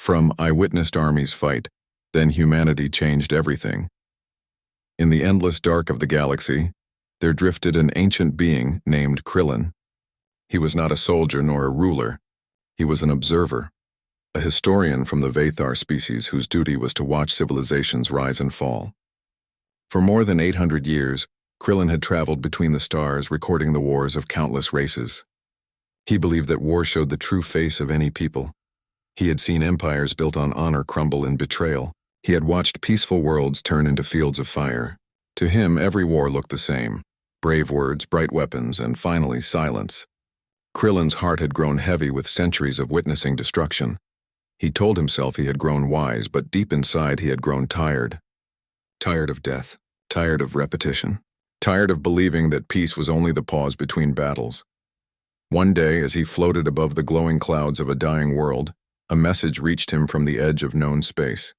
From "I witnessed armies fight, then humanity changed everything." In the endless dark of the galaxy, there drifted an ancient being named Krillin. He was not a soldier nor a ruler. He was an observer, a historian from the Vathar species whose duty was to watch civilizations rise and fall. For more than 800 years, Krillin had traveled between the stars, recording the wars of countless races. He believed that war showed the true face of any people. He had seen empires built on honor crumble in betrayal. He had watched peaceful worlds turn into fields of fire. To him, every war looked the same: brave words, bright weapons, and finally silence. Krillin's heart had grown heavy with centuries of witnessing destruction. He told himself he had grown wise, but deep inside he had grown tired. Tired of death, tired of repetition, tired of believing that peace was only the pause between battles. One day, as he floated above the glowing clouds of a dying world, a message reached him from the edge of known space.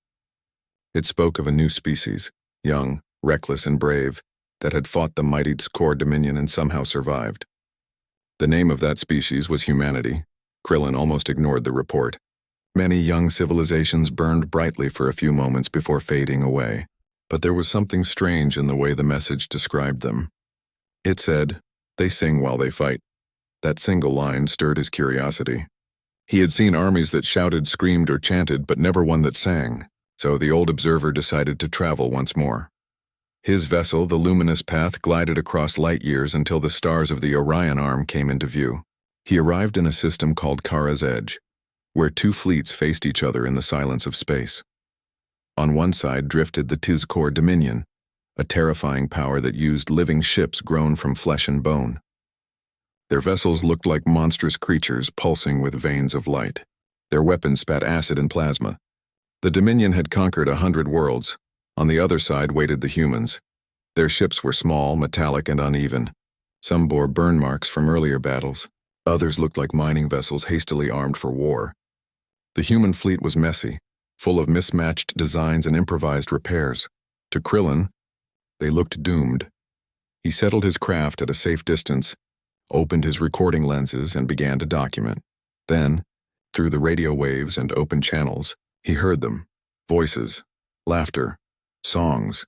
It spoke of a new species, young, reckless, and brave, that had fought the mighty Tzkor Dominion and somehow survived. The name of that species was humanity. Krillin almost ignored the report. Many young civilizations burned brightly for a few moments before fading away. But there was something strange in the way the message described them. It said, "They sing while they fight." That single line stirred his curiosity. He had seen armies that shouted, screamed, or chanted, but never one that sang, so the old observer decided to travel once more. His vessel, the Luminous Path, glided across light years until the stars of the Orion Arm came into view. He arrived in a system called Kara's Edge, where two fleets faced each other in the silence of space. On one side drifted the Tzkor Dominion, a terrifying power that used living ships grown from flesh and bone. Their vessels looked like monstrous creatures pulsing with veins of light. Their weapons spat acid and plasma. The Dominion had conquered 100 worlds. On the other side waited the humans. Their ships were small, metallic, and uneven. Some bore burn marks from earlier battles. Others looked like mining vessels hastily armed for war. The human fleet was messy, full of mismatched designs and improvised repairs. To Krillin, they looked doomed. He settled his craft at a safe distance, opened his recording lenses, and began to document. Then, through the radio waves and open channels, he heard them: voices, laughter, songs.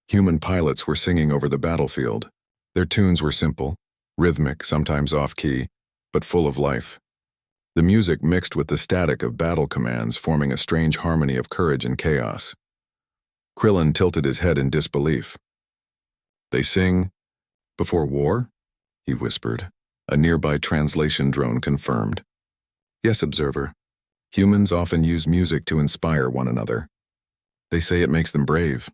Human pilots were singing over the battlefield. Their tunes were simple, rhythmic, sometimes off-key, but full of life. The music mixed with the static of battle commands, forming a strange harmony of courage and chaos. Krillin tilted his head in disbelief. "They sing before war?" he whispered. A nearby translation drone confirmed. "Yes, observer. Humans often use music to inspire one another. They say it makes them brave."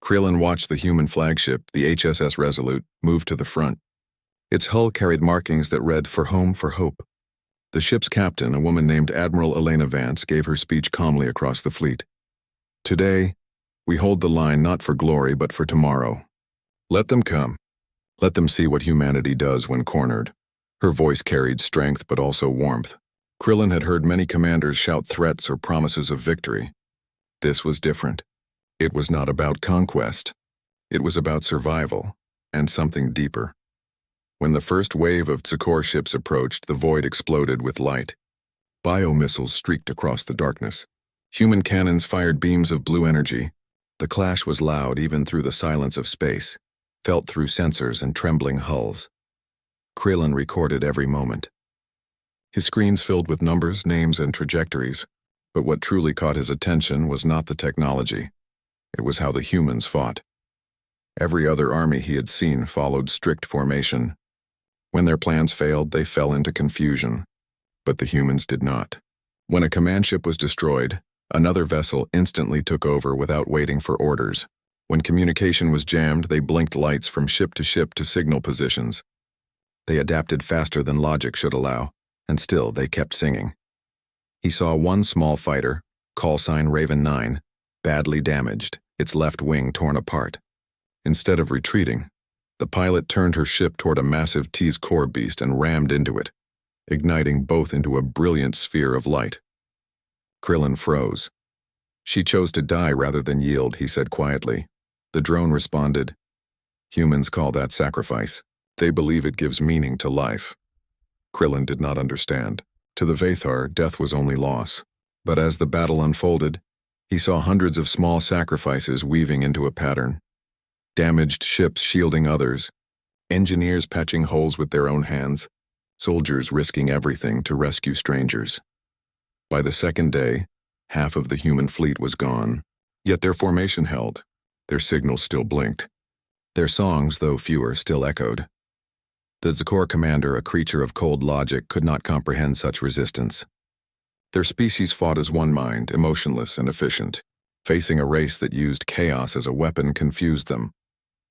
Krillin watched the human flagship, the HSS Resolute, move to the front. Its hull carried markings that read, "For home, for hope." The ship's captain, a woman named Admiral Elena Vance, gave her speech calmly across the fleet. "Today, we hold the line not for glory but for tomorrow. Let them come. Let them see what humanity does when cornered." Her voice carried strength but also warmth. Krillin had heard many commanders shout threats or promises of victory. This was different. It was not about conquest. It was about survival, and something deeper. When the first wave of Tzkor ships approached, the void exploded with light. Biomissiles streaked across the darkness. Human cannons fired beams of blue energy. The clash was loud even through the silence of space, felt through sensors and trembling hulls. Krillin recorded every moment. His screens filled with numbers, names, and trajectories, but what truly caught his attention was not the technology. It was how the humans fought. Every other army he had seen followed strict formation. When their plans failed, they fell into confusion. But the humans did not. When a command ship was destroyed, another vessel instantly took over without waiting for orders. When communication was jammed, they blinked lights from ship to signal positions. They adapted faster than logic should allow, and still they kept singing. He saw one small fighter, callsign Raven 9, badly damaged, its left wing torn apart. Instead of retreating, the pilot turned her ship toward a massive Tzkor beast and rammed into it, igniting both into a brilliant sphere of light. Krillin froze. "She chose to die rather than yield," he said quietly. The drone responded, "Humans call that sacrifice. They believe it gives meaning to life." Krillin did not understand. To the Vathar, death was only loss. But as the battle unfolded, he saw hundreds of small sacrifices weaving into a pattern. Damaged ships shielding others, engineers patching holes with their own hands, soldiers risking everything to rescue strangers. By the second day, half of the human fleet was gone, yet their formation held, their signals still blinked. Their songs, though fewer, still echoed. The Zikor commander, a creature of cold logic, could not comprehend such resistance. Their species fought as one mind, emotionless and efficient. Facing a race that used chaos as a weapon confused them.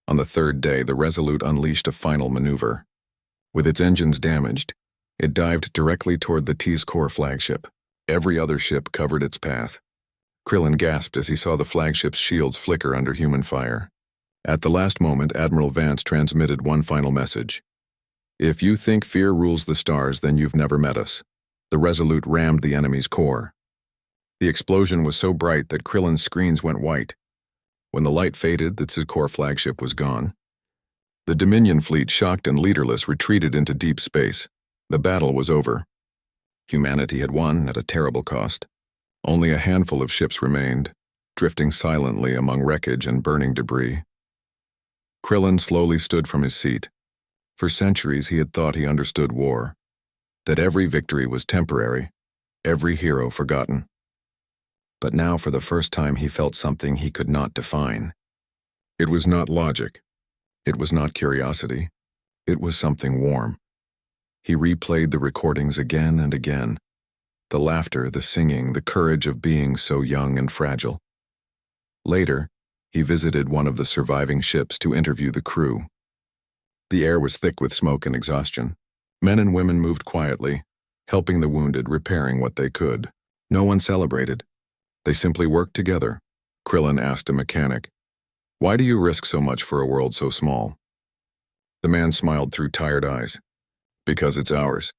On the third day, the Resolute unleashed a final maneuver. With its engines damaged, it dived directly toward the Tzkor flagship. Every other ship covered its path. Krillin gasped as he saw the flagship's shields flicker under human fire. At the last moment, Admiral Vance transmitted one final message. "If you think fear rules the stars, then you've never met us." The Resolute rammed the enemy's core. The explosion was so bright that Krillin's screens went white. When the light faded, the Tzkor flagship was gone. The Dominion fleet, shocked and leaderless, retreated into deep space. The battle was over. Humanity had won at a terrible cost. Only a handful of ships remained, drifting silently among wreckage and burning debris. Krillin slowly stood from his seat. For centuries he had thought he understood war, that every victory was temporary, every hero forgotten. But now for the first time he felt something he could not define. It was not logic. It was not curiosity. It was something warm. He replayed the recordings again and again. The laughter, the singing, the courage of being so young and fragile. Later, he visited one of the surviving ships to interview the crew. The air was thick with smoke and exhaustion. Men and women moved quietly, helping the wounded, repairing what they could. No one celebrated. They simply worked together. Krillin asked a mechanic, "Why do you risk so much for a world so small?" The man smiled through tired eyes. "Because it's ours.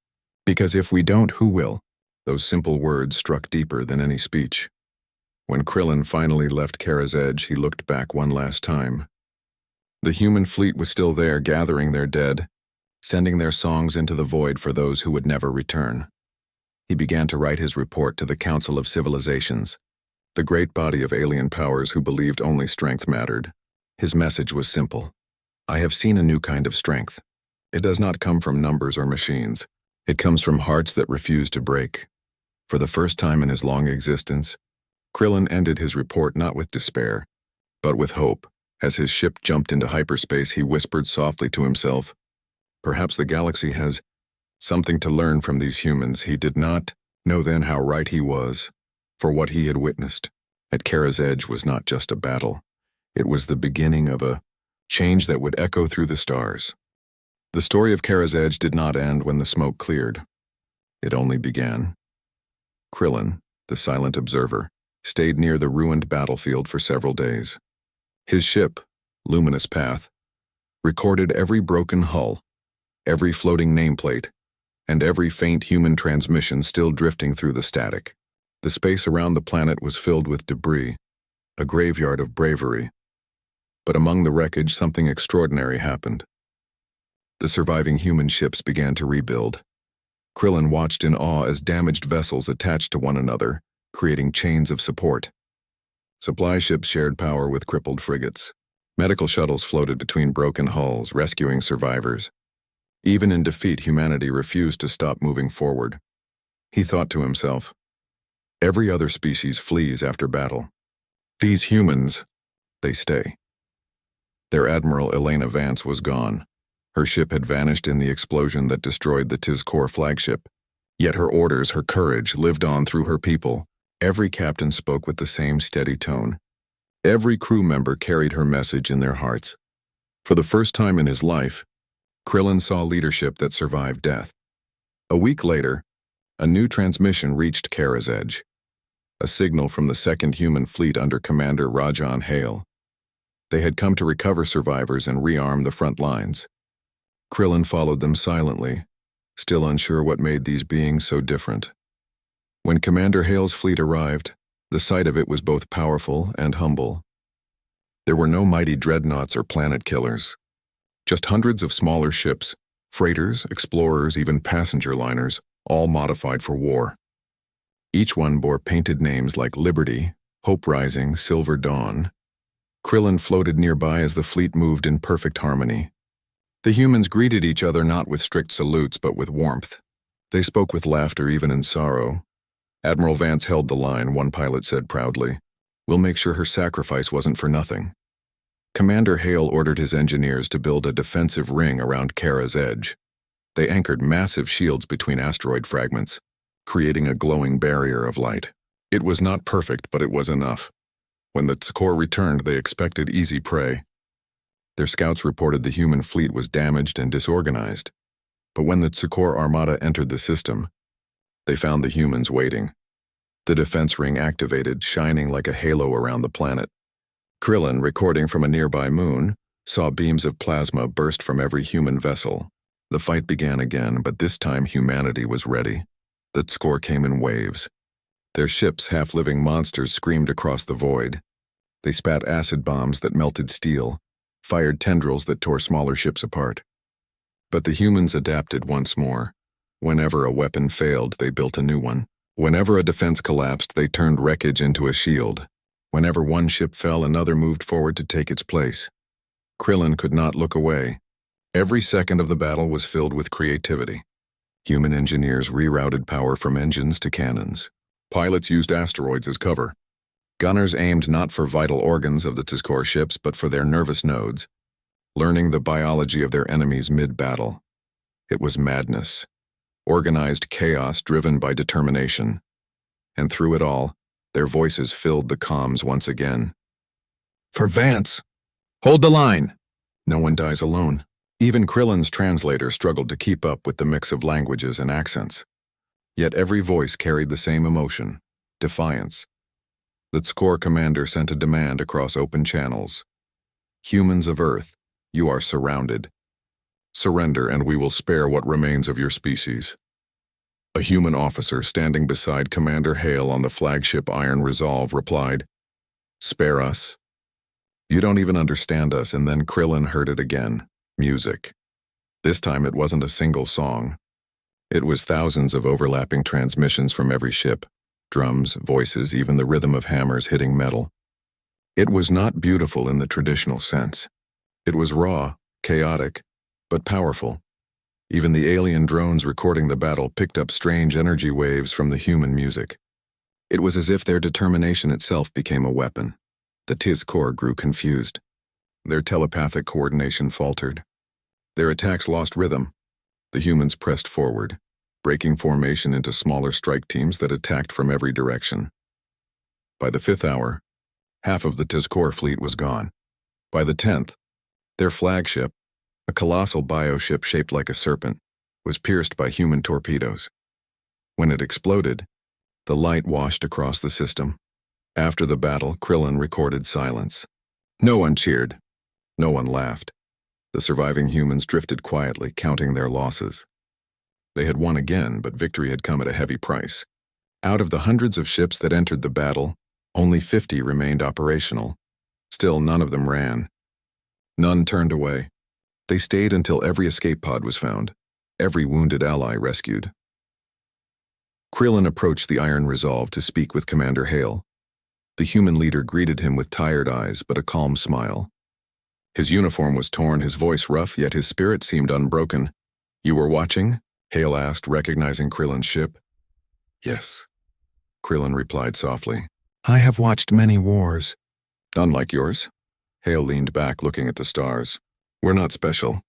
Because if we don't, who will?" Those simple words struck deeper than any speech. When Krillin finally left Kara's edge, he looked back one last time. The human fleet was still there, gathering their dead, sending their songs into the void for those who would never return. He began to write his report to the Council of Civilizations, the great body of alien powers who believed only strength mattered. His message was simple. "I have seen a new kind of strength. It does not come from numbers or machines. It comes from hearts that refuse to break." For the first time in his long existence, Krillin ended his report not with despair, but with hope. As his ship jumped into hyperspace, he whispered softly to himself, "Perhaps the galaxy has something to learn from these humans." He did not know then how right he was, for what he had witnessed at Kara's edge was not just a battle. It was the beginning of a change that would echo through the stars. The story of Kara's edge did not end when the smoke cleared. It only began. Krillin, the silent observer, stayed near the ruined battlefield for several days. His ship, Luminous Path, recorded every broken hull, every floating nameplate, and every faint human transmission still drifting through the static. The space around the planet was filled with debris, a graveyard of bravery. But among the wreckage, something extraordinary happened. The surviving human ships began to rebuild. Krillin watched in awe as damaged vessels attached to one another, creating chains of support. Supply ships shared power with crippled frigates. Medical shuttles floated between broken hulls, rescuing survivors. Even in defeat, humanity refused to stop moving forward. He thought to himself, "Every other species flees after battle. These humans, they stay." Their Admiral Elena Vance was gone. Her ship had vanished in the explosion that destroyed the Tzkor flagship. Yet her orders, her courage, lived on through her people. Every captain spoke with the same steady tone. Every crew member carried her message in their hearts. For the first time in his life, Krillin saw leadership that survived death. A week later, a new transmission reached Kara's edge. A signal from the Second Human Fleet under Commander Rajan Hale. They had come to recover survivors and rearm the front lines. Krillin followed them silently, still unsure what made these beings so different. When Commander Hale's fleet arrived, the sight of it was both powerful and humble. There were no mighty dreadnoughts or planet killers, just hundreds of smaller ships, freighters, explorers, even passenger liners, all modified for war. Each one bore painted names like Liberty, Hope Rising, Silver Dawn. Krillin floated nearby as the fleet moved in perfect harmony. The humans greeted each other not with strict salutes but with warmth. They spoke with laughter even in sorrow. Admiral Vance held the line, one pilot said proudly. "We'll make sure her sacrifice wasn't for nothing." Commander Hale ordered his engineers to build a defensive ring around Kara's edge. They anchored massive shields between asteroid fragments, creating a glowing barrier of light. It was not perfect, but it was enough. When the Tzkor returned, they expected easy prey. Their scouts reported the human fleet was damaged and disorganized. But when the Tzkor armada entered the system, they found the humans waiting. The defense ring activated, shining like a halo around the planet. Krillin, recording from a nearby moon, saw beams of plasma burst from every human vessel. The fight began again, but this time humanity was ready. The Tzkor came in waves. Their ships, half-living monsters, screamed across the void. They spat acid bombs that melted steel, fired tendrils that tore smaller ships apart. But the humans adapted once more. Whenever a weapon failed, they built a new one. Whenever a defense collapsed, they turned wreckage into a shield. Whenever one ship fell, another moved forward to take its place. Krillin could not look away. Every second of the battle was filled with creativity. Human engineers rerouted power from engines to cannons. Pilots used asteroids as cover. Gunners aimed not for vital organs of the Tzkor ships, but for their nervous nodes, learning the biology of their enemies mid-battle. It was madness. Organized chaos driven by determination. And through it all, their voices filled the comms once again. "For Vance! Hold the line! No one dies alone." Even Krillin's translator struggled to keep up with the mix of languages and accents. Yet every voice carried the same emotion, defiance. The Tzkor commander sent a demand across open channels. "Humans of Earth, you are surrounded. Surrender and we will spare what remains of your species." A human officer standing beside Commander Hale on the flagship Iron Resolve replied, "Spare us? You don't even understand us." And then Krillin heard it again, music. This time it wasn't a single song. It was thousands of overlapping transmissions from every ship, drums, voices, even the rhythm of hammers hitting metal. It was not beautiful in the traditional sense. It was raw, chaotic, but powerful. Even the alien drones recording the battle picked up strange energy waves from the human music. It was as if their determination itself became a weapon. The Tzkor grew confused. Their telepathic coordination faltered. Their attacks lost rhythm. The humans pressed forward, breaking formation into smaller strike teams that attacked from every direction. By the 5th hour, half of the Tzkor fleet was gone. By the 10th, their flagship, a colossal bioship shaped like a serpent, was pierced by human torpedoes. When it exploded, the light washed across the system. After the battle, Krillin recorded silence. No one cheered. No one laughed. The surviving humans drifted quietly, counting their losses. They had won again, but victory had come at a heavy price. Out of the hundreds of ships that entered the battle, only 50 remained operational. Still, none of them ran. None turned away. They stayed until every escape pod was found, every wounded ally rescued. Krillin approached the Iron Resolve to speak with Commander Hale. The human leader greeted him with tired eyes but a calm smile. His uniform was torn, his voice rough, yet his spirit seemed unbroken. "You were watching?" Hale asked, recognizing Krillin's ship. "Yes," Krillin replied softly. "I have watched many wars." "Unlike yours." Hale leaned back, looking at the stars. "We're not special.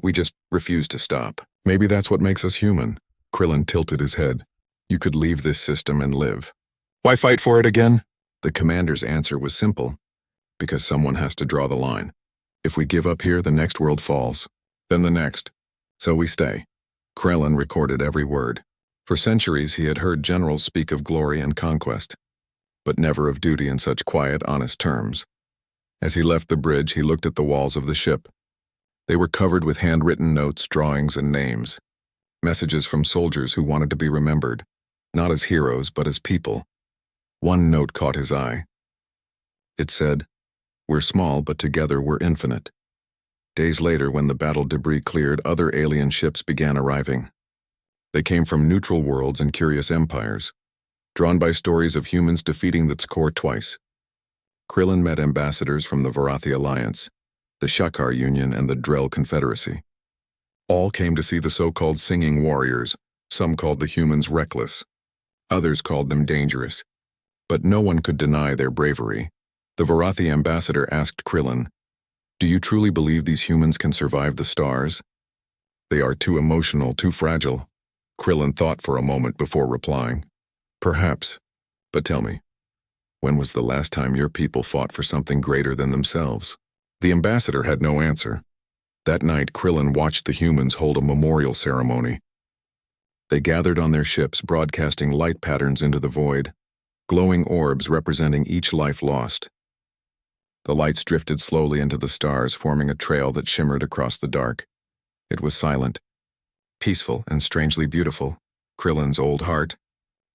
We just refuse to stop. Maybe that's what makes us human." Krillin tilted his head. "You could leave this system and live." "Why fight for it again?" The commander's answer was simple. "Because someone has to draw the line. If we give up here, the next world falls. Then the next. So we stay." Krillin recorded every word. For centuries he had heard generals speak of glory and conquest, but never of duty in such quiet, honest terms. As he left the bridge, he looked at the walls of the ship. They were covered with handwritten notes, drawings, and names. Messages from soldiers who wanted to be remembered, not as heroes, but as people. One note caught his eye. It said, "We're small, but together we're infinite." Days later, when the battle debris cleared, other alien ships began arriving. They came from neutral worlds and curious empires. drawn by stories of humans defeating the Tzkor twice. Krillin met ambassadors from the Varathi Alliance, the Shakar Union, and the Drell Confederacy. All came to see the so-called singing warriors. Some called the humans reckless. Others called them dangerous. But no one could deny their bravery. The Varathi ambassador asked Krillin, "Do you truly believe these humans can survive the stars?" "They are too emotional, too fragile." Krillin thought for a moment before replying, "Perhaps. But tell me, when was the last time your people fought for something greater than themselves?" The ambassador had no answer. That night, Krillin watched the humans hold a memorial ceremony. They gathered on their ships, broadcasting light patterns into the void, glowing orbs representing each life lost. The lights drifted slowly into the stars, forming a trail that shimmered across the dark. It was silent, peaceful, and strangely beautiful. Krillin's old heart,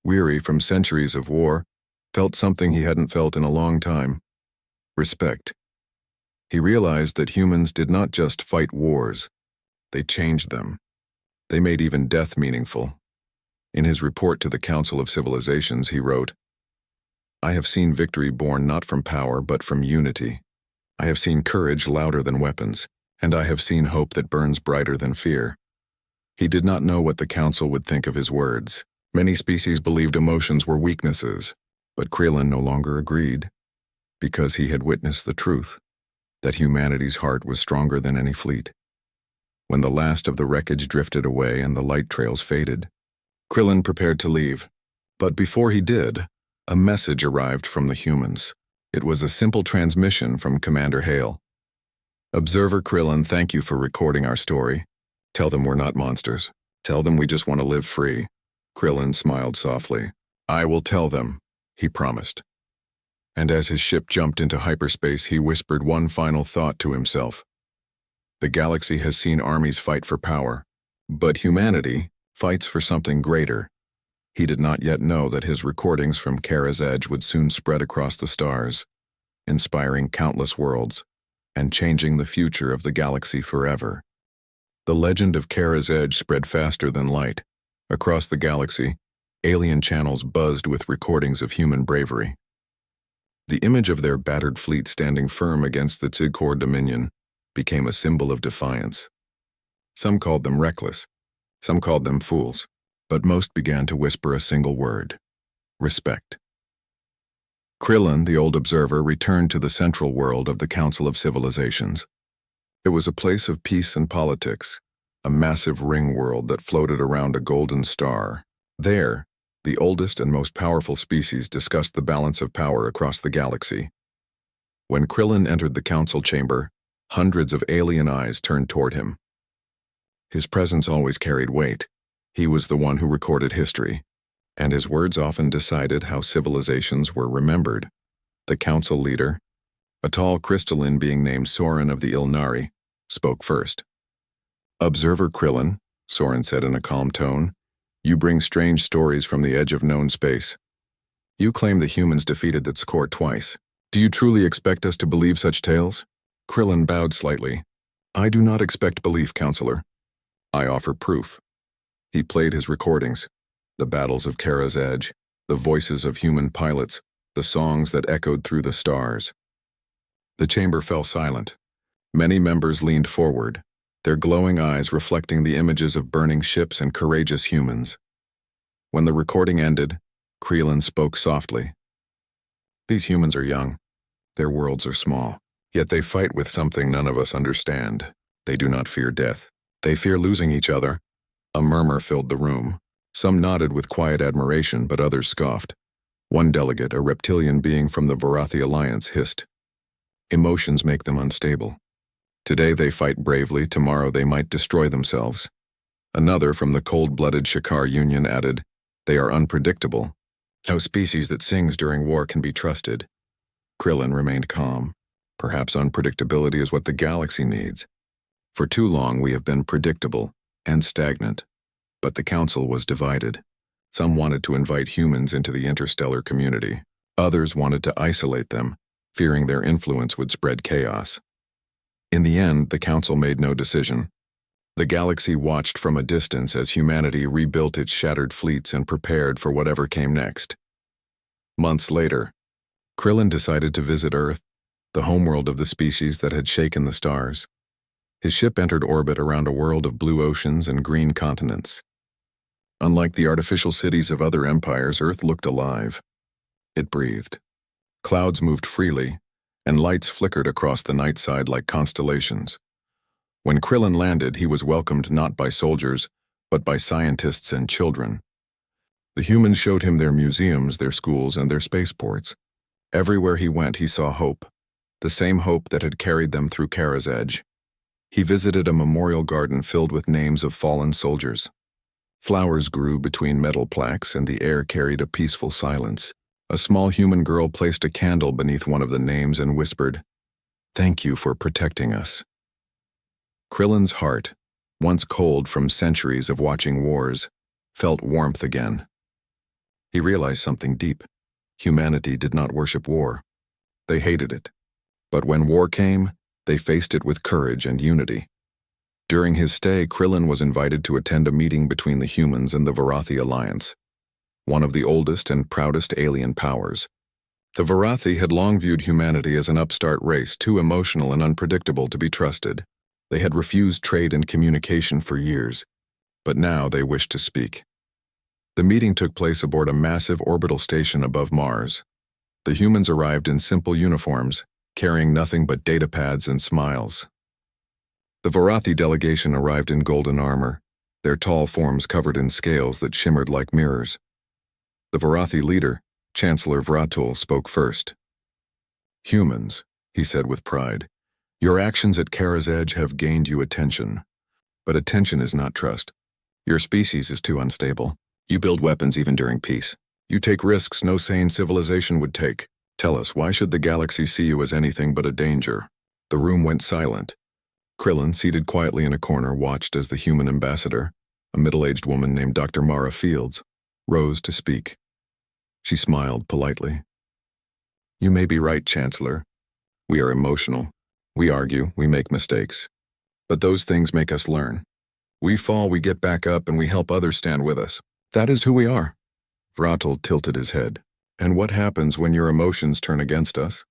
weary from centuries of war, felt something he hadn't felt in a long time: respect. He realized that humans did not just fight wars, they changed them. They made even death meaningful. In his report to the Council of Civilizations, he wrote, "I have seen victory born not from power but from unity. I have seen courage louder than weapons, and I have seen hope that burns brighter than fear." He did not know what the Council would think of his words. Many species believed emotions were weaknesses, but Krillin no longer agreed, because he had witnessed the truth, that humanity's heart was stronger than any fleet. When the last of the wreckage drifted away and the light trails faded, Krillin prepared to leave. But before he did, a message arrived from the humans. It was a simple transmission from Commander Hale. "Observer Krillin, thank you for recording our story. Tell them we're not monsters. Tell them we just want to live free." Krillin smiled softly. "I will tell them," he promised. And as his ship jumped into hyperspace, he whispered one final thought to himself. The galaxy has seen armies fight for power, but humanity fights for something greater. He did not yet know that his recordings from Kara's Edge would soon spread across the stars, inspiring countless worlds and changing the future of the galaxy forever. The legend of Kara's Edge spread faster than light. Across the galaxy, alien channels buzzed with recordings of human bravery. The image of their battered fleet standing firm against the Tzkor dominion became a symbol of defiance. Some called them reckless, some called them fools, but most began to whisper a single word: respect. Krillin, the old observer, returned to the central world of the Council of Civilizations. It was a place of peace and politics, a massive ring world that floated around a golden star. There, the oldest and most powerful species discussed the balance of power across the galaxy. When Krillin entered the council chamber, hundreds of alien eyes turned toward him. His presence always carried weight. He was the one who recorded history, and his words often decided how civilizations were remembered. The council leader, a tall crystalline being named Soren of the Ilnari, spoke first. "Observer Krillin," Soren said in a calm tone, "you bring strange stories from the edge of known space. You claim the humans defeated the Tzkor twice. Do you truly expect us to believe such tales?" Krillin bowed slightly. "I do not expect belief, Counselor. I offer proof." He played his recordings, the battles of Kara's Edge, the voices of human pilots, the songs that echoed through the stars. The chamber fell silent. Many members leaned forward, their glowing eyes reflecting the images of burning ships and courageous humans. When the recording ended, Krillin spoke softly. "These humans are young. Their worlds are small. Yet they fight with something none of us understand. They do not fear death. They fear losing each other." A murmur filled the room. Some nodded with quiet admiration, but others scoffed. One delegate, a reptilian being from the Varathi Alliance, hissed, "Emotions make them unstable. Today they fight bravely, tomorrow they might destroy themselves." Another from the cold-blooded Shakar Union added, "They are unpredictable. No species that sings during war can be trusted." Krillin remained calm. Perhaps unpredictability is what the galaxy needs. For too long we have been predictable and stagnant, but the council was divided. Some wanted to invite humans into the interstellar community. Others wanted to isolate them, fearing their influence would spread chaos. In the end, the council made no decision. The galaxy watched from a distance as humanity rebuilt its shattered fleets and prepared for whatever came next. Months later, Krillin decided to visit Earth, the homeworld of the species that had shaken the stars. His ship entered orbit around a world of blue oceans and green continents. Unlike the artificial cities of other empires, Earth looked alive. It breathed. Clouds moved freely, and lights flickered across the night side like constellations. When Krillin landed, he was welcomed not by soldiers, but by scientists and children. The humans showed him their museums, their schools, and their spaceports. Everywhere he went, he saw hope, the same hope that had carried them through Kara's Edge. He visited a memorial garden filled with names of fallen soldiers. Flowers grew between metal plaques, and the air carried a peaceful silence. A small human girl placed a candle beneath one of the names and whispered, "Thank you for protecting us." Krillin's heart, once cold from centuries of watching wars, felt warmth again. He realized something deep. Humanity did not worship war. They hated it. But when war came, they faced it with courage and unity. During his stay, Krillin was invited to attend a meeting between the humans and the Varathi Alliance, one of the oldest and proudest alien powers. The Varathi had long viewed humanity as an upstart race, too emotional and unpredictable to be trusted. They had refused trade and communication for years, but now they wished to speak. The meeting took place aboard a massive orbital station above Mars. The humans arrived in simple uniforms, carrying nothing but datapads and smiles. The Varathi delegation arrived in golden armor, their tall forms covered in scales that shimmered like mirrors. The Varathi leader, Chancellor Vratul, spoke first. "Humans," he said with pride, "your actions at Kara's Edge have gained you attention. But attention is not trust. Your species is too unstable. You build weapons even during peace. You take risks no sane civilization would take. Tell us, why should the galaxy see you as anything but a danger?" The room went silent. Krillin, seated quietly in a corner, watched as the human ambassador, a middle-aged woman named Dr. Mara Fields, rose to speak. She smiled politely. "You may be right, Chancellor. We are emotional. We argue, we make mistakes. But those things make us learn. We fall, we get back up, and we help others stand with us. That is who we are." Vratul tilted his head. "And what happens when your emotions turn against us?"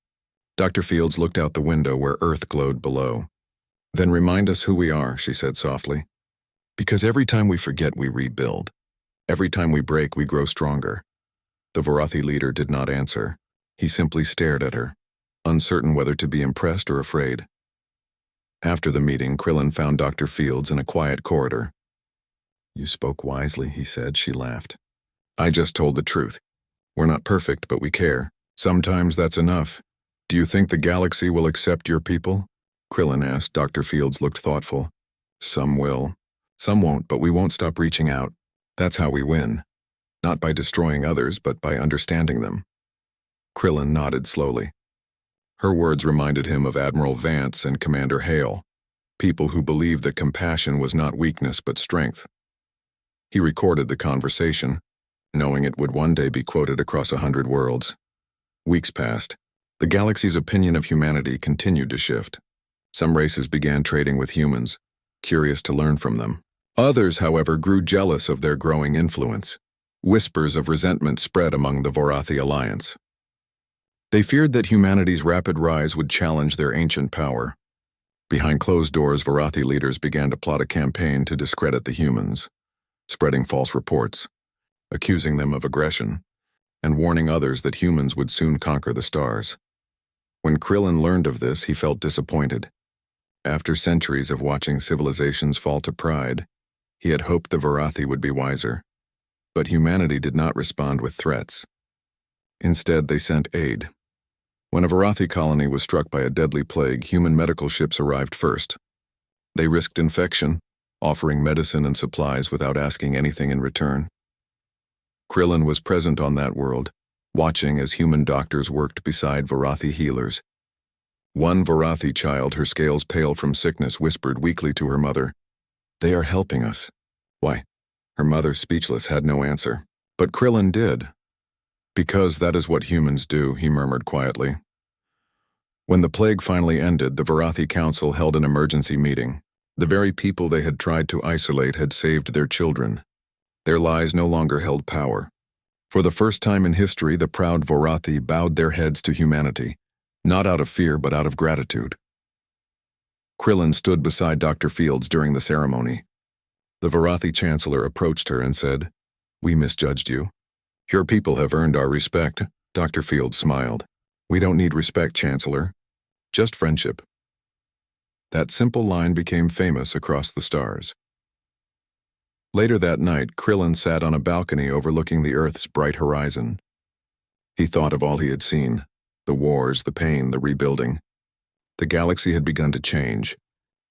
Dr. Fields looked out the window where Earth glowed below. "Then remind us who we are," she said softly. "Because every time we forget, we rebuild. Every time we break, we grow stronger." The Varathi leader did not answer. He simply stared at her, uncertain whether to be impressed or afraid. After the meeting, Krillin found Dr. Fields in a quiet corridor. "You spoke wisely," he said. She laughed. "I just told the truth. We're not perfect, but we care. Sometimes that's enough. Do you think the galaxy will accept your people?" Krillin asked. Dr. Fields looked thoughtful. "Some will. Some won't, but we won't stop reaching out. That's how we win. Not by destroying others, but by understanding them." Krillin nodded slowly. Her words reminded him of Admiral Vance and Commander Hale, people who believed that compassion was not weakness but strength. He recorded the conversation, knowing it would one day be quoted across 100 worlds. Weeks passed. The galaxy's opinion of humanity continued to shift. Some races began trading with humans, curious to learn from them. Others, however, grew jealous of their growing influence. Whispers of resentment spread among the Varathi Alliance. They feared that humanity's rapid rise would challenge their ancient power. Behind closed doors, Varathi leaders began to plot a campaign to discredit the humans, spreading false reports, accusing them of aggression, and warning others that humans would soon conquer the stars. When Krillin learned of this, he felt disappointed. After centuries of watching civilizations fall to pride, he had hoped the Varathi would be wiser. But humanity did not respond with threats. Instead, they sent aid. When a Varathi colony was struck by a deadly plague, human medical ships arrived first. They risked infection, offering medicine and supplies without asking anything in return. Krillin was present on that world, watching as human doctors worked beside Varathi healers. One Varathi child, her scales pale from sickness, whispered weakly to her mother, "They are helping us." "Why?" Her mother, speechless, had no answer. But Krillin did. "Because that is what humans do," he murmured quietly. When the plague finally ended, the Varathi Council held an emergency meeting. The very people they had tried to isolate had saved their children. Their lies no longer held power. For the first time in history, the proud Vorathi bowed their heads to humanity, not out of fear but out of gratitude. Krillin stood beside Dr. Fields during the ceremony. The Vorathi Chancellor approached her and said, "We misjudged you. Your people have earned our respect." Dr. Fields smiled. "We don't need respect, Chancellor. Just friendship." That simple line became famous across the stars. Later that night, Krillin sat on a balcony overlooking the Earth's bright horizon. He thought of all he had seen, the wars, the pain, the rebuilding. The galaxy had begun to change.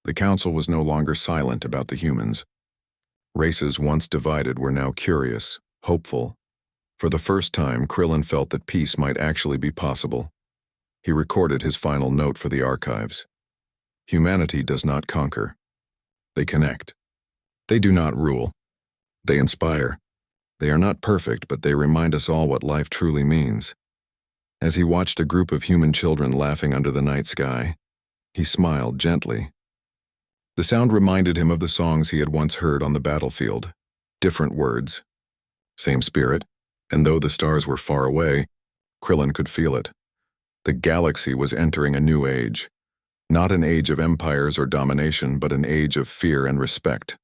The Council was no longer silent about the humans. Races once divided were now curious, hopeful. For the first time, Krillin felt that peace might actually be possible. He recorded his final note for the archives. Humanity does not conquer. They connect. They do not rule. They inspire. They are not perfect, but they remind us all what life truly means. As he watched a group of human children laughing under the night sky, he smiled gently. The sound reminded him of the songs he had once heard on the battlefield. Different words. Same spirit, and though the stars were far away, Krillin could feel it. The galaxy was entering a new age. Not an age of empires or domination, but an age of fear and respect.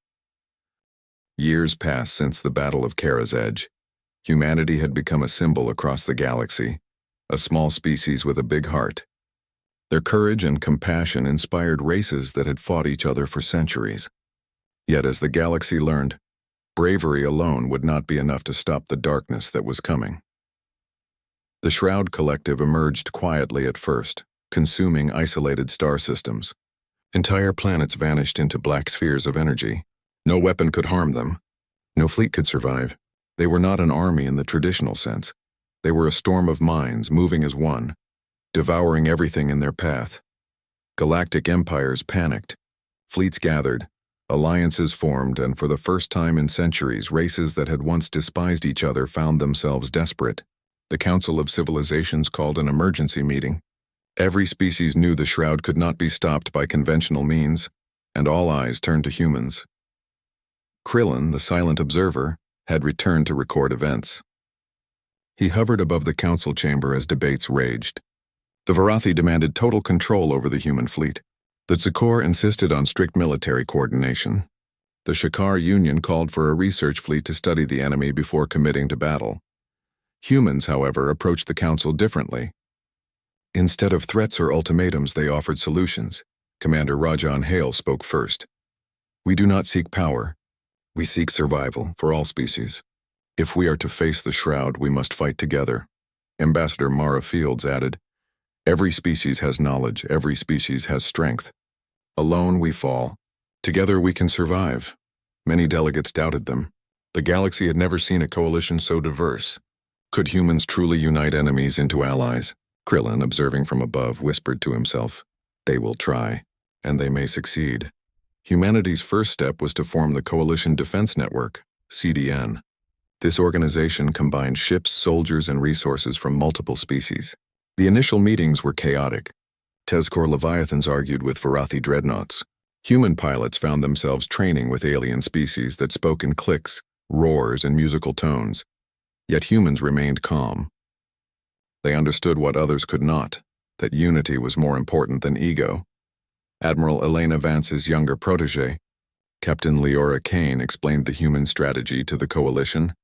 Years passed since the Battle of Kara's Edge. Humanity had become a symbol across the galaxy, a small species with a big heart. Their courage and compassion inspired races that had fought each other for centuries. Yet as the galaxy learned, bravery alone would not be enough to stop the darkness that was coming. The Shroud Collective emerged quietly at first, consuming isolated star systems. Entire planets vanished into black spheres of energy. No weapon could harm them. No fleet could survive. They were not an army in the traditional sense. They were a storm of minds moving as one, devouring everything in their path. Galactic empires panicked. Fleets gathered. Alliances formed, and for the first time in centuries, races that had once despised each other found themselves desperate. The Council of Civilizations called an emergency meeting. Every species knew the Shroud could not be stopped by conventional means, and all eyes turned to humans. Krillin, the silent observer, had returned to record events. He hovered above the council chamber as debates raged. The Vorathi demanded total control over the human fleet. The Tzikor insisted on strict military coordination. The Shakar Union called for a research fleet to study the enemy before committing to battle. Humans, however, approached the council differently. Instead of threats or ultimatums, they offered solutions. Commander Rajan Hale spoke first. "We do not seek power. We seek survival for all species. If we are to face the Shroud, we must fight together." Ambassador Mara Fields added, "Every species has knowledge, every species has strength. Alone we fall. Together we can survive." Many delegates doubted them. The galaxy had never seen a coalition so diverse. Could humans truly unite enemies into allies? Krillin, observing from above, whispered to himself, "They will try, and they may succeed." Humanity's first step was to form the Coalition Defense Network, CDN. This organization combined ships, soldiers, and resources from multiple species. The initial meetings were chaotic. Tezcor Leviathans argued with Vorathi dreadnoughts. Human pilots found themselves training with alien species that spoke in clicks, roars, and musical tones. Yet humans remained calm. They understood what others could not, that unity was more important than ego. Admiral Elena Vance's younger protege, Captain Leora Kane, explained the human strategy to the coalition.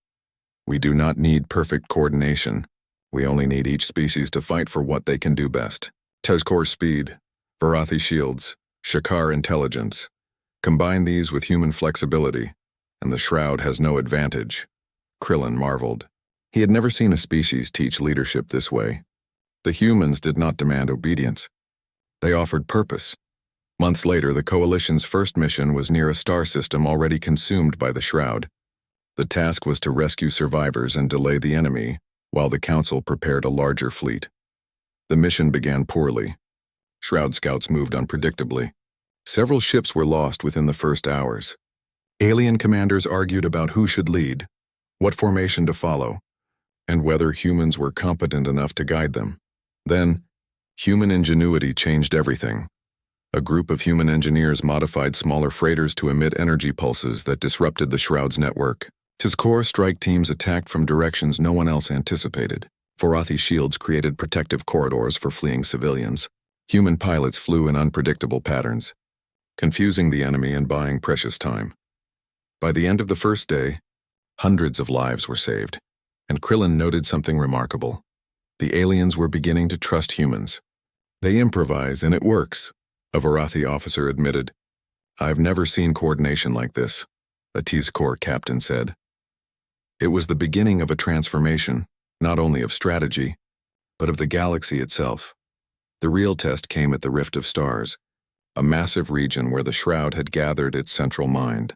"We do not need perfect coordination. We only need each species to fight for what they can do best. Tezcor speed, Vorathi shields, Shakar intelligence. Combine these with human flexibility, and the Shroud has no advantage." Krillin marveled. He had never seen a species teach leadership this way. The humans did not demand obedience. They offered purpose. Months later, the Coalition's first mission was near a star system already consumed by the Shroud. The task was to rescue survivors and delay the enemy, while the Council prepared a larger fleet. The mission began poorly. Shroud scouts moved unpredictably. Several ships were lost within the first hours. Alien commanders argued about who should lead, what formation to follow, and whether humans were competent enough to guide them. Then, human ingenuity changed everything. A group of human engineers modified smaller freighters to emit energy pulses that disrupted the Shroud's network. His core strike teams attacked from directions no one else anticipated. Vorathi shields created protective corridors for fleeing civilians. Human pilots flew in unpredictable patterns, confusing the enemy and buying precious time. By the end of the first day, hundreds of lives were saved, and Krillin noted something remarkable. The aliens were beginning to trust humans. They improvise, and it works, a Vorathi officer admitted. I've never seen coordination like this, a T's Corps captain said. It was the beginning of a transformation, not only of strategy, but of the galaxy itself. The real test came at the Rift of Stars, a massive region where the Shroud had gathered its central mind.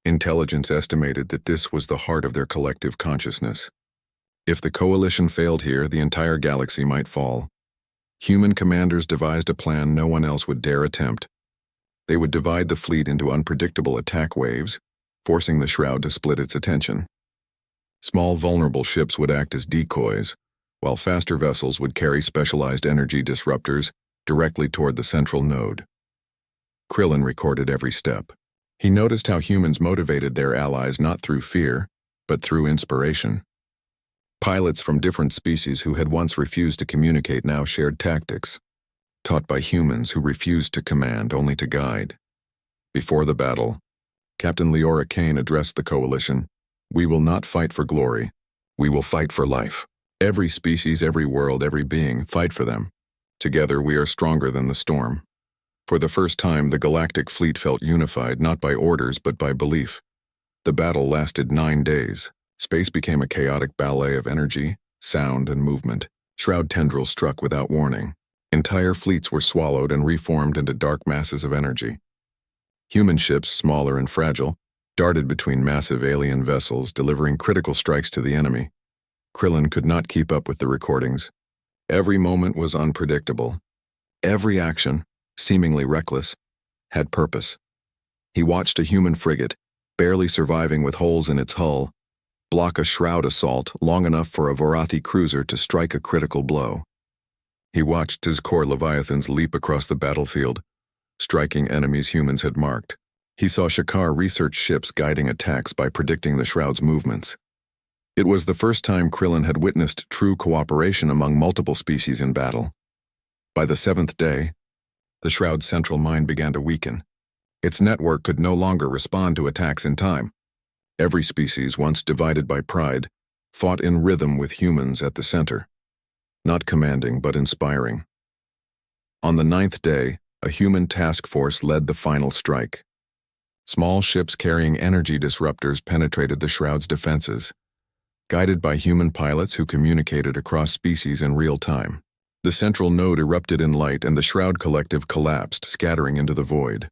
Intelligence estimated that this was the heart of their collective consciousness. If the coalition failed here, the entire galaxy might fall. Human commanders devised a plan no one else would dare attempt. They would divide the fleet into unpredictable attack waves, forcing the Shroud to split its attention. Small vulnerable ships would act as decoys, while faster vessels would carry specialized energy disruptors directly toward the central node. Krillin recorded every step. He noticed how humans motivated their allies not through fear, but through inspiration. Pilots from different species who had once refused to communicate now shared tactics, taught by humans who refused to command, only to guide. Before the battle, Captain Leora Kane addressed the coalition. We will not fight for glory. We will fight for life. Every species, every world, every being, fight for them. Together we are stronger than the storm. For the first time, the galactic fleet felt unified not by orders but by belief. The battle lasted 9 days. Space became a chaotic ballet of energy, sound, and movement. Shroud tendrils struck without warning. Entire fleets were swallowed and reformed into dark masses of energy. Human ships, smaller and fragile, darted between massive alien vessels, delivering critical strikes to the enemy. Krillin could not keep up with the recordings. Every moment was unpredictable. Every action, seemingly reckless, had purpose. He watched a human frigate, barely surviving with holes in its hull, block a Shroud assault long enough for a Vorathi cruiser to strike a critical blow. He watched his core Leviathans leap across the battlefield, striking enemies humans had marked. He saw Shakar research ships guiding attacks by predicting the Shroud's movements. It was the first time Krillin had witnessed true cooperation among multiple species in battle. By the 7th day, the Shroud's central mind began to weaken. Its network could no longer respond to attacks in time. Every species, once divided by pride, fought in rhythm with humans at the center, not commanding but inspiring. On the 9th day, a human task force led the final strike. Small ships carrying energy disruptors penetrated the Shroud's defenses, guided by human pilots who communicated across species in real time. The central node erupted in light and the Shroud Collective collapsed, scattering into the void.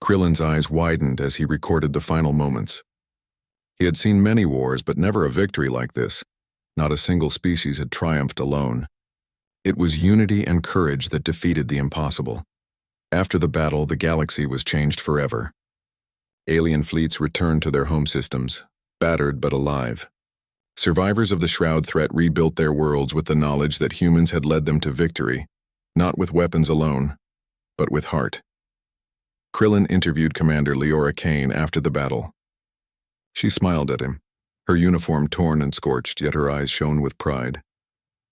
Krillin's eyes widened as he recorded the final moments. He had seen many wars, but never a victory like this. Not a single species had triumphed alone. It was unity and courage that defeated the impossible. After the battle, the galaxy was changed forever. Alien fleets returned to their home systems, battered but alive. Survivors of the Shroud threat rebuilt their worlds with the knowledge that humans had led them to victory, not with weapons alone, but with heart. Krillin interviewed Commander Leora Kane after the battle. She smiled at him, her uniform torn and scorched, yet her eyes shone with pride.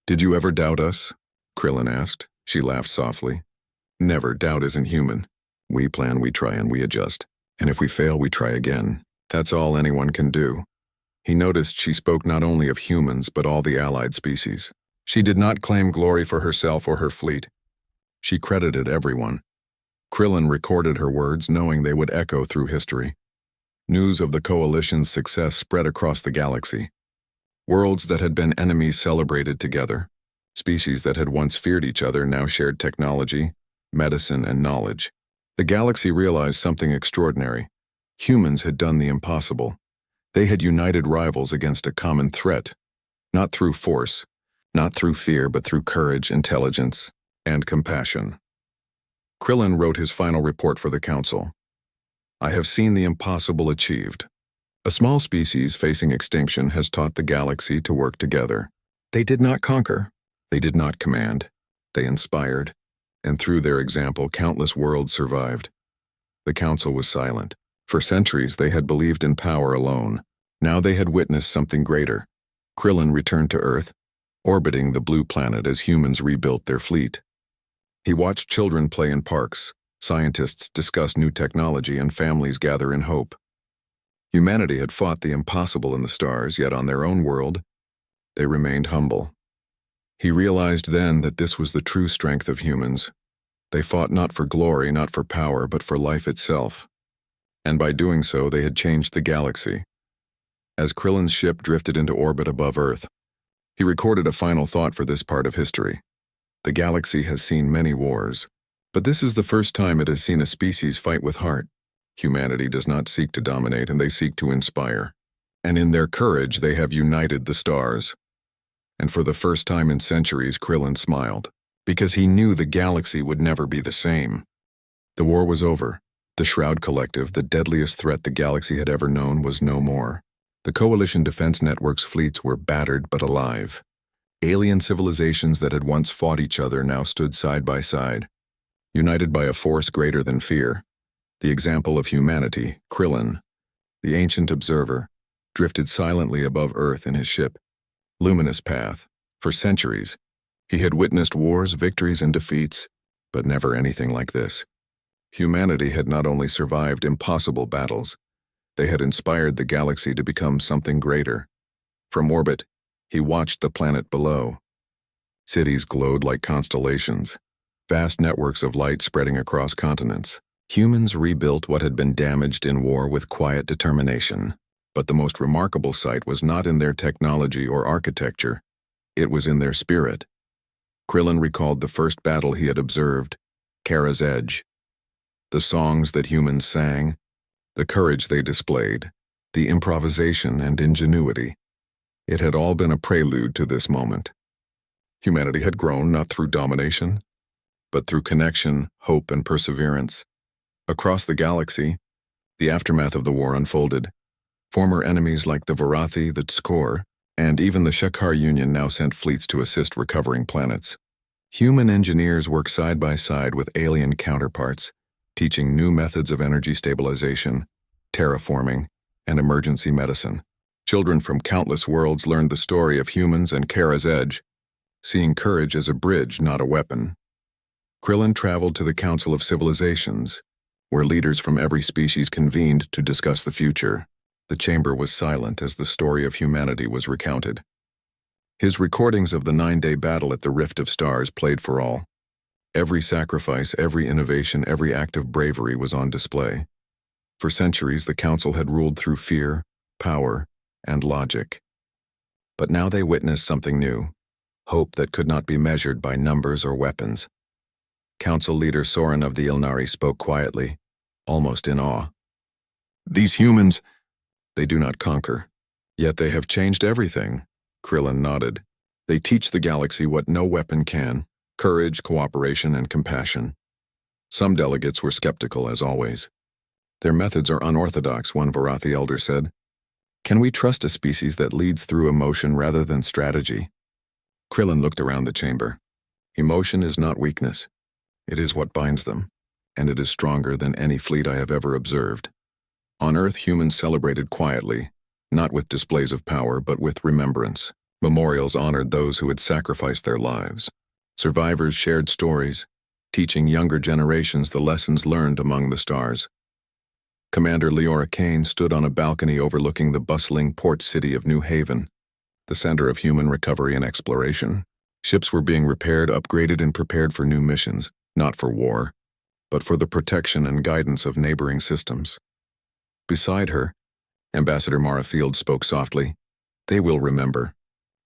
Did you ever doubt us? Krillin asked. She laughed softly. Never. Doubt isn't human. We plan, we try, and we adjust. And if we fail, we try again. That's all anyone can do. He noticed she spoke not only of humans, but all the allied species. She did not claim glory for herself or her fleet. She credited everyone. Krillin recorded her words, knowing they would echo through history. News of the coalition's success spread across the galaxy. Worlds that had been enemies celebrated together. Species that had once feared each other now shared technology, medicine, and knowledge. The galaxy realized something extraordinary. Humans had done the impossible. They had united rivals against a common threat, not through force, not through fear, but through courage, intelligence, and compassion. Krillin wrote his final report for the Council. I have seen the impossible achieved. A small species facing extinction has taught the galaxy to work together. They did not conquer. They did not command. They inspired. And through their example, countless worlds survived. The Council was silent. For centuries, they had believed in power alone. Now they had witnessed something greater. Krillin returned to Earth, orbiting the blue planet as humans rebuilt their fleet. He watched children play in parks, scientists discuss new technology, and families gather in hope. Humanity had fought the impossible in the stars, yet on their own world, they remained humble. He realized then that this was the true strength of humans. They fought not for glory, not for power, but for life itself. And by doing so, they had changed the galaxy. As Krillin's ship drifted into orbit above Earth, he recorded a final thought for this part of history. The galaxy has seen many wars, but this is the first time it has seen a species fight with heart. Humanity does not seek to dominate, and they seek to inspire. And in their courage, they have united the stars. And for the first time in centuries, Krillin smiled, because he knew the galaxy would never be the same. The war was over. The Shroud Collective, the deadliest threat the galaxy had ever known, was no more. The Coalition Defense Network's fleets were battered but alive. Alien civilizations that had once fought each other now stood side by side, united by a force greater than fear. The example of humanity, Krillin, the ancient observer, drifted silently above Earth in his ship. Luminous path. For centuries, he had witnessed wars, victories, and defeats, but never anything like this. Humanity had not only survived impossible battles, they had inspired the galaxy to become something greater. From orbit, he watched the planet below. Cities glowed like constellations, vast networks of light spreading across continents. Humans rebuilt what had been damaged in war with quiet determination. But the most remarkable sight was not in their technology or architecture. It was in their spirit. Krillin recalled the first battle he had observed, Kara's Edge. The songs that humans sang, the courage they displayed, the improvisation and ingenuity. It had all been a prelude to this moment. Humanity had grown not through domination, but through connection, hope, and perseverance. Across the galaxy, the aftermath of the war unfolded. Former enemies like the Varathi, the Skor, and even the Shekar Union now sent fleets to assist recovering planets. Human engineers work side by side with alien counterparts, teaching new methods of energy stabilization, terraforming, and emergency medicine. Children from countless worlds learned the story of humans and Kara's Edge, seeing courage as a bridge, not a weapon. Krillin traveled to the Council of Civilizations, where leaders from every species convened to discuss the future. The chamber was silent as the story of humanity was recounted. His recordings of the 9-day battle at the Rift of Stars played for all. Every sacrifice, every innovation, every act of bravery was on display. For centuries, the Council had ruled through fear, power, and logic. But now they witnessed something new, hope that could not be measured by numbers or weapons. Council leader Soren of the Ilnari spoke quietly, almost in awe. These humans, they do not conquer, yet they have changed everything. Krillin nodded. They teach the galaxy what no weapon can: courage, cooperation, and compassion. Some delegates were skeptical, as always. Their methods are unorthodox, one Varathi elder said. Can we trust a species that leads through emotion rather than strategy? Krillin looked around the chamber. Emotion is not weakness. It is what binds them, and it is stronger than any fleet I have ever observed. On Earth, humans celebrated quietly, not with displays of power, but with remembrance. Memorials honored those who had sacrificed their lives. Survivors shared stories, teaching younger generations the lessons learned among the stars. Commander Leora Kane stood on a balcony overlooking the bustling port city of New Haven, the center of human recovery and exploration. Ships were being repaired, upgraded, and prepared for new missions, not for war, but for the protection and guidance of neighboring systems. Beside her, Ambassador Mara Field spoke softly. They will remember.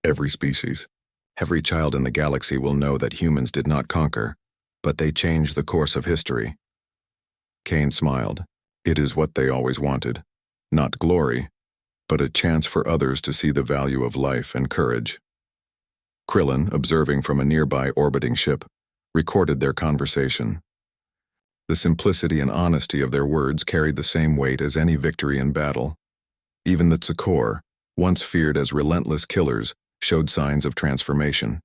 Every species, every child in the galaxy will know that humans did not conquer, but they changed the course of history. Kane smiled. It is what they always wanted. Not glory, but a chance for others to see the value of life and courage. Krillin, observing from a nearby orbiting ship, recorded their conversation. The simplicity and honesty of their words carried the same weight as any victory in battle. Even the Tsukor, once feared as relentless killers, showed signs of transformation.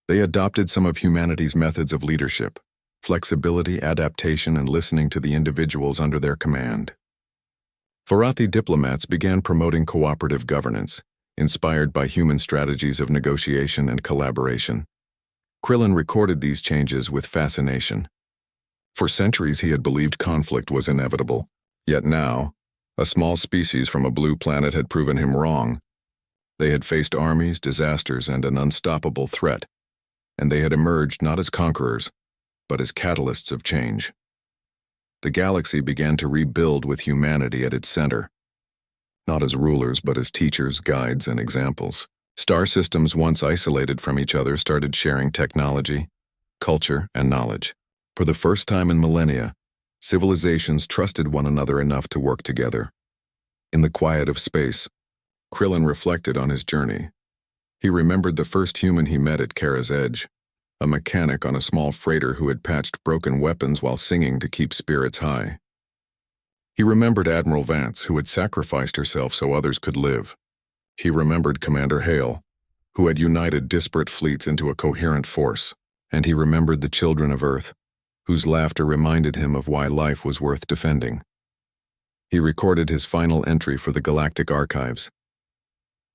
They adopted some of humanity's methods of leadership: flexibility, adaptation, and listening to the individuals under their command. Farathi diplomats began promoting cooperative governance, inspired by human strategies of negotiation and collaboration. Krillin recorded these changes with fascination. For centuries he had believed conflict was inevitable, yet now, a small species from a blue planet had proven him wrong. They had faced armies, disasters, and an unstoppable threat, and they had emerged not as conquerors, but as catalysts of change. The galaxy began to rebuild with humanity at its center. Not as rulers, but as teachers, guides, and examples. Star systems once isolated from each other started sharing technology, culture, and knowledge. For the first time in millennia, civilizations trusted one another enough to work together. In the quiet of space, Krillin reflected on his journey. He remembered the first human he met at Kara's Edge, a mechanic on a small freighter who had patched broken weapons while singing to keep spirits high. He remembered Admiral Vance, who had sacrificed herself so others could live. He remembered Commander Hale, who had united disparate fleets into a coherent force. And he remembered the children of Earth, whose laughter reminded him of why life was worth defending. He recorded his final entry for the Galactic Archives.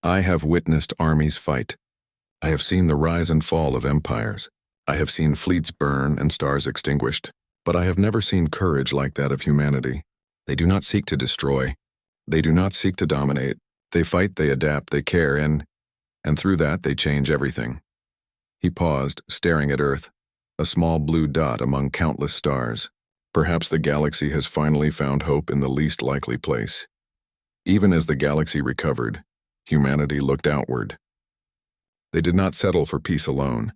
I have witnessed armies fight. I have seen the rise and fall of empires. I have seen fleets burn and stars extinguished, but I have never seen courage like that of humanity. They do not seek to destroy. They do not seek to dominate. They fight, they adapt, they care, and through that they change everything. He paused, staring at Earth, a small blue dot among countless stars. Perhaps the galaxy has finally found hope in the least likely place. Even as the galaxy recovered, humanity looked outward. They did not settle for peace alone.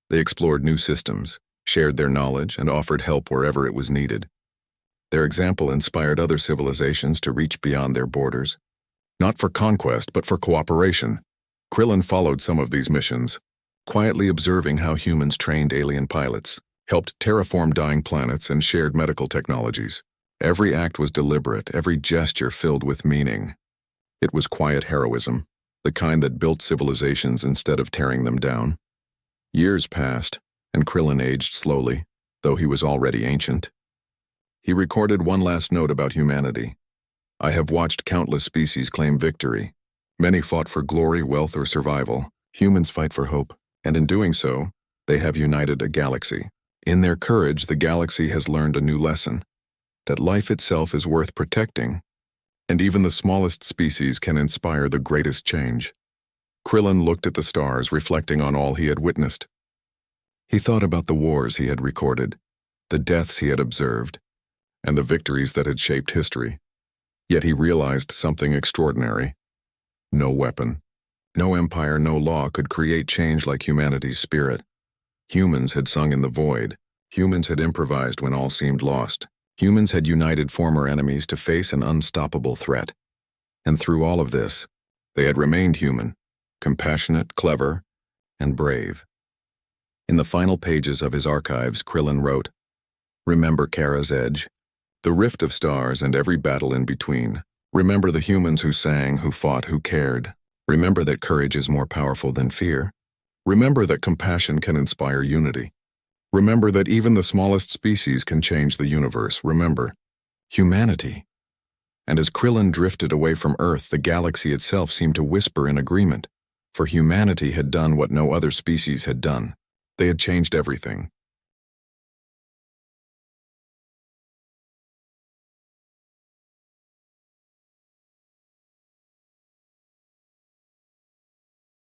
They explored new systems, shared their knowledge, and offered help wherever it was needed. Their example inspired other civilizations to reach beyond their borders, not for conquest but for cooperation. Krillin followed some of these missions, quietly observing how humans trained alien pilots, helped terraform dying planets, and shared medical technologies. Every act was deliberate, every gesture filled with meaning. It was quiet heroism, the kind that built civilizations instead of tearing them down. Years passed, and Krillin aged slowly, though he was already ancient. He recorded one last note about humanity. I have watched countless species claim victory. Many fought for glory, wealth, or survival. Humans fight for hope, and in doing so, they have united a galaxy. In their courage, the galaxy has learned a new lesson, that life itself is worth protecting, and even the smallest species can inspire the greatest change. Krillin looked at the stars, reflecting on all he had witnessed. He thought about the wars he had recorded, the deaths he had observed, and the victories that had shaped history. Yet he realized something extraordinary. No weapon, no empire, no law could create change like humanity's spirit. Humans had sung in the void. Humans had improvised when all seemed lost. Humans had united former enemies to face an unstoppable threat. And through all of this, they had remained human, compassionate, clever, and brave. In the final pages of his archives, Krillin wrote, Remember Kara's Edge, the rift of stars and every battle in between. Remember the humans who sang, who fought, who cared. Remember that courage is more powerful than fear. Remember that compassion can inspire unity. Remember that even the smallest species can change the universe. Remember humanity. And as Krillin drifted away from Earth, the galaxy itself seemed to whisper in agreement, for humanity had done what no other species had done. They had changed everything.